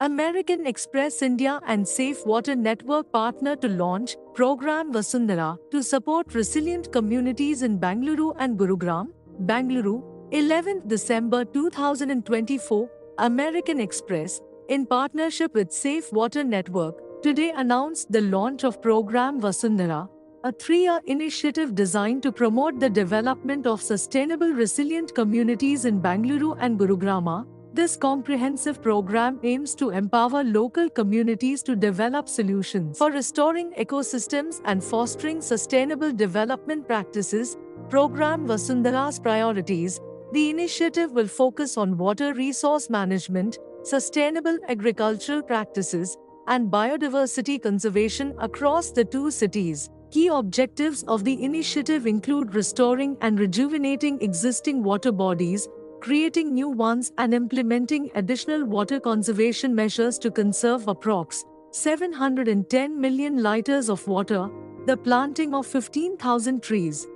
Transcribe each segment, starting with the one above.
American Express India and Safe Water Network partner to launch Program Vasundhara to support resilient communities in Bengaluru and Gurugram, Bengaluru, 11th December 2024. American Express, in partnership with Safe Water Network, today announced the launch of Program Vasundhara, a 3-year initiative designed to promote the development of sustainable resilient communities in Bengaluru and Gurugram. This comprehensive program aims to empower local communities to develop solutions for restoring ecosystems and fostering sustainable development practices. Program Vasundhara's priorities. The initiative will focus on water resource management, sustainable agricultural practices, and biodiversity conservation across the 2 cities. Key objectives of the initiative include restoring and rejuvenating existing water bodies, creating new ones, and implementing additional water conservation measures to conserve approx. 710 million liters of water, the planting of 15,000 trees.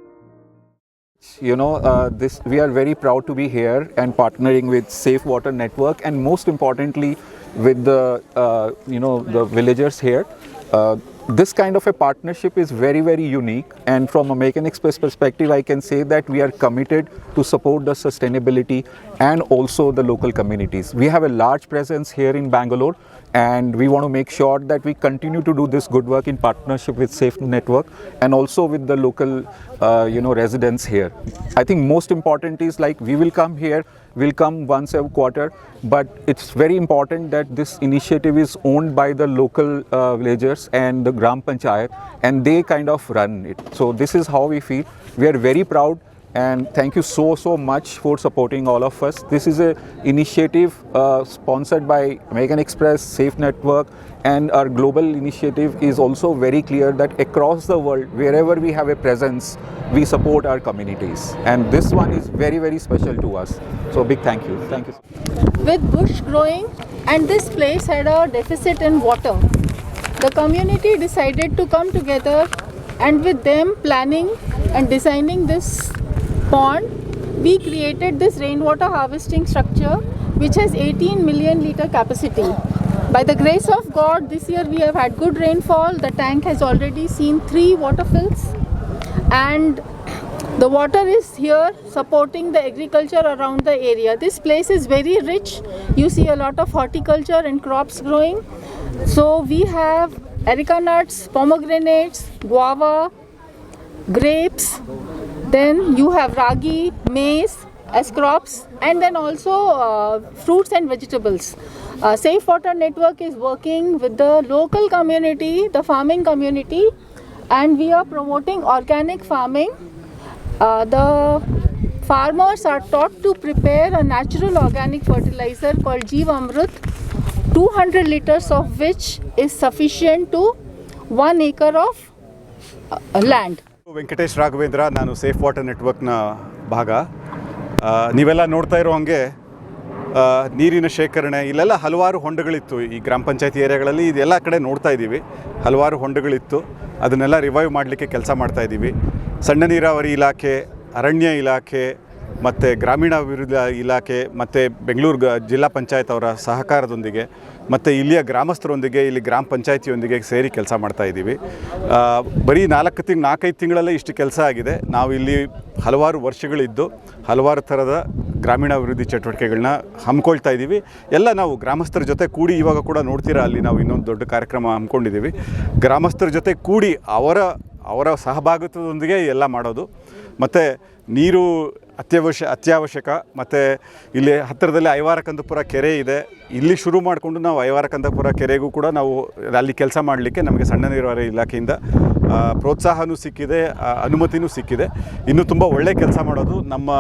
We are very proud to be here and partnering with Safe Water Network, and most importantly with the villagers here. This kind of a partnership is very, very unique, and from American Express perspective, I can say that we are committed to support the sustainability and also the local communities. We have a large presence here in Bangalore, and we want to make sure that we continue to do this good work in partnership with Safe Network and also with the local residents here. I think most important is, like, we will come here, we'll come once a quarter, but it's very important that this initiative is owned by the local villagers and the Gram Panchayat, and they kind of run it. So this is how we feel. We are very proud, and thank you so much for supporting all of us. This is an initiative sponsored by American Express, Safe Network, and our global initiative is also very clear that across the world, wherever we have a presence, we support our communities, and this one is very, very special to us. So big thank you. Thank you. With bush growing and this place had a deficit in water, the community decided to come together, and with them planning and designing this pond, we created this rainwater harvesting structure which has 18 million liter capacity. By the grace of God, this year we have had good rainfall. The tank has already seen 3 water fills, and the water is here supporting the agriculture around the area. This place is very rich. You see a lot of horticulture and crops growing. So we have areca nuts, pomegranates, guava, grapes, then you have ragi, maize as crops, and then also fruits and vegetables. Safe Water Network is working with the local community, the farming community, and we are promoting organic farming. The farmers are taught to prepare a natural organic fertilizer called Jeev Amrut, 200 liters of which is sufficient to 1 acre of land. Venkatesh Raghavendra, ನಾನು safe water ನೆಟ್ವರ್ಕ್ನ ಭಾಗ. ನೀವೆಲ್ಲ ನೋಡ್ತಾ ಇರೋ ಹಾಗೆ ನೀರಿನ ಶೇಖರಣೆ ಇಲ್ಲೆಲ್ಲ ಹಲವಾರು ಹೊಂಡಗಳಿತ್ತು. ಈ ಗ್ರಾಮ ಪಂಚಾಯತಿ ಏರಿಯಾಗಳಲ್ಲಿ ಇದೆಲ್ಲ ಕಡೆ ನೋಡ್ತಾ ಇದ್ದೀವಿ, ಹಲವಾರು ಹೊಂಡಗಳಿತ್ತು. ಅದನ್ನೆಲ್ಲ ರಿವೈವ್ ಮಾಡಲಿಕ್ಕೆ ಕೆಲಸ ಮಾಡ್ತಾಯಿದ್ದೀವಿ. ಸಣ್ಣ ನೀರಾವರಿ ಇಲಾಖೆ, ಅರಣ್ಯ ಇಲಾಖೆ ಮತ್ತು ಗ್ರಾಮೀಣಾಭಿವೃದ್ಧಿ ಇಲಾಖೆ ಮತ್ತು ಬೆಂಗಳೂರು ಜಿಲ್ಲಾ ಪಂಚಾಯತ್ ಅವರ ಸಹಕಾರದೊಂದಿಗೆ ಮತ್ತು ಇಲ್ಲಿಯ ಗ್ರಾಮಸ್ಥರೊಂದಿಗೆ, ಇಲ್ಲಿ ಗ್ರಾಮ ಪಂಚಾಯತಿಯೊಂದಿಗೆ ಸೇರಿ ಕೆಲಸ ಮಾಡ್ತಾಯಿದ್ದೀವಿ. ಬರೀ 4-5 ತಿಂಗಳಲ್ಲೇ ಇಷ್ಟು ಕೆಲಸ ಆಗಿದೆ. ನಾವು ಇಲ್ಲಿ ಹಲವಾರು ವರ್ಷಗಳಿದ್ದು ಹಲವಾರು ಥರದ ಗ್ರಾಮೀಣಾಭಿವೃದ್ಧಿ ಚಟುವಟಿಕೆಗಳನ್ನ ಹಮ್ಮಿಕೊಳ್ತಾ ಇದ್ದೀವಿ. ಎಲ್ಲ ನಾವು ಗ್ರಾಮಸ್ಥರ ಜೊತೆ ಕೂಡಿ, ಇವಾಗ ಕೂಡ ನೋಡ್ತೀರಾ ಅಲ್ಲಿ ನಾವು ಇನ್ನೊಂದು ದೊಡ್ಡ ಕಾರ್ಯಕ್ರಮ ಹಮ್ಮಿಕೊಂಡಿದ್ದೀವಿ. ಗ್ರಾಮಸ್ಥರ ಜೊತೆ ಕೂಡಿ ಅವರ ಸಹಭಾಗಿತ್ವದೊಂದಿಗೆ ಎಲ್ಲ ಮಾಡೋದು. ಮತ್ತು ನೀರು ಅತ್ಯವಶ್ಯಕ. ಮತ್ತು ಇಲ್ಲಿ ಹತ್ತಿರದಲ್ಲಿ ಐವಾರಕಂದಪುರ ಕೆರೆ ಇದೆ. ಇಲ್ಲಿ ಶುರು ಮಾಡಿಕೊಂಡು ನಾವು ಐವಾರಕಂದಪುರ ಕೆರೆಗೂ ಕೂಡ ನಾವು ಅಲ್ಲಿ ಕೆಲಸ ಮಾಡಲಿಕ್ಕೆ ನಮಗೆ ಸಣ್ಣ ನೀರಾವರಿ ಇಲಾಖೆಯಿಂದ ಪ್ರೋತ್ಸಾಹನೂ ಸಿಕ್ಕಿದೆ, ಅನುಮತಿನೂ ಸಿಕ್ಕಿದೆ. ಇನ್ನೂ ತುಂಬ ಒಳ್ಳೆ ಕೆಲಸ ಮಾಡೋದು. ನಮ್ಮ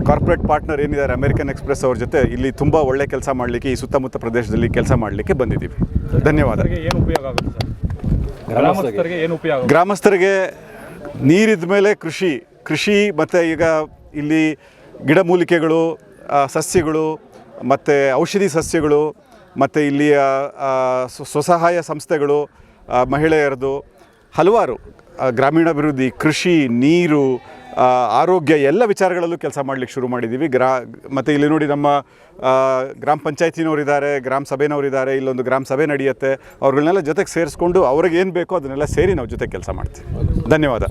ಕಾರ್ಪೊರೇಟ್ ಪಾರ್ಟ್ನರ್ ಏನಿದ್ದಾರೆ ಅಮೆರಿಕನ್ ಎಕ್ಸ್ಪ್ರೆಸ್ ಅವ್ರ ಜೊತೆ ಇಲ್ಲಿ ತುಂಬ ಒಳ್ಳೆ ಕೆಲಸ ಮಾಡಲಿಕ್ಕೆ, ಈ ಸುತ್ತಮುತ್ತ ಪ್ರದೇಶದಲ್ಲಿ ಕೆಲಸ ಮಾಡಲಿಕ್ಕೆ ಬಂದಿದ್ದೀವಿ. ಧನ್ಯವಾದ. ಗ್ರಾಮಸ್ಥರಿಗೆ ನೀರಿದ್ದ ಮೇಲೆ ಕೃಷಿ ಮತ್ತು ಈಗ ಇಲ್ಲಿ ಗಿಡಮೂಲಿಕೆಗಳು, ಸಸ್ಯಗಳು ಮತ್ತು ಔಷಧಿ ಸಸ್ಯಗಳು ಮತ್ತು ಇಲ್ಲಿಯ ಸ್ವಸಹಾಯ ಸಂಸ್ಥೆಗಳು, ಮಹಿಳೆಯರದು ಹಲವಾರು ಗ್ರಾಮೀಣಾಭಿವೃದ್ಧಿ, ಕೃಷಿ, ನೀರು ಆರೋಗ್ಯ ಎಲ್ಲ ವಿಚಾರಗಳಲ್ಲೂ ಕೆಲಸ ಮಾಡಲಿಕ್ಕೆ ಶುರು ಮಾಡಿದ್ದೀವಿ. ಮತ್ತು ಇಲ್ಲಿ ನೋಡಿ ನಮ್ಮ ಗ್ರಾಮ ಪಂಚಾಯತಿನವರಿದ್ದಾರೆ, ಗ್ರಾಮ ಸಭೆನವರಿದ್ದಾರೆ, ಇಲ್ಲೊಂದು ಗ್ರಾಮ ಸಭೆ ನಡೆಯುತ್ತೆ. ಅವ್ರಗಳನ್ನೆಲ್ಲ ಜೊತೆಗೆ ಸೇರಿಸ್ಕೊಂಡು ಅವ್ರಿಗೆ ಏನು ಬೇಕೋ ಅದನ್ನೆಲ್ಲ ಸೇರಿ ನಾವು ಜೊತೆ ಕೆಲಸ ಮಾಡ್ತೀವಿ. ಧನ್ಯವಾದ.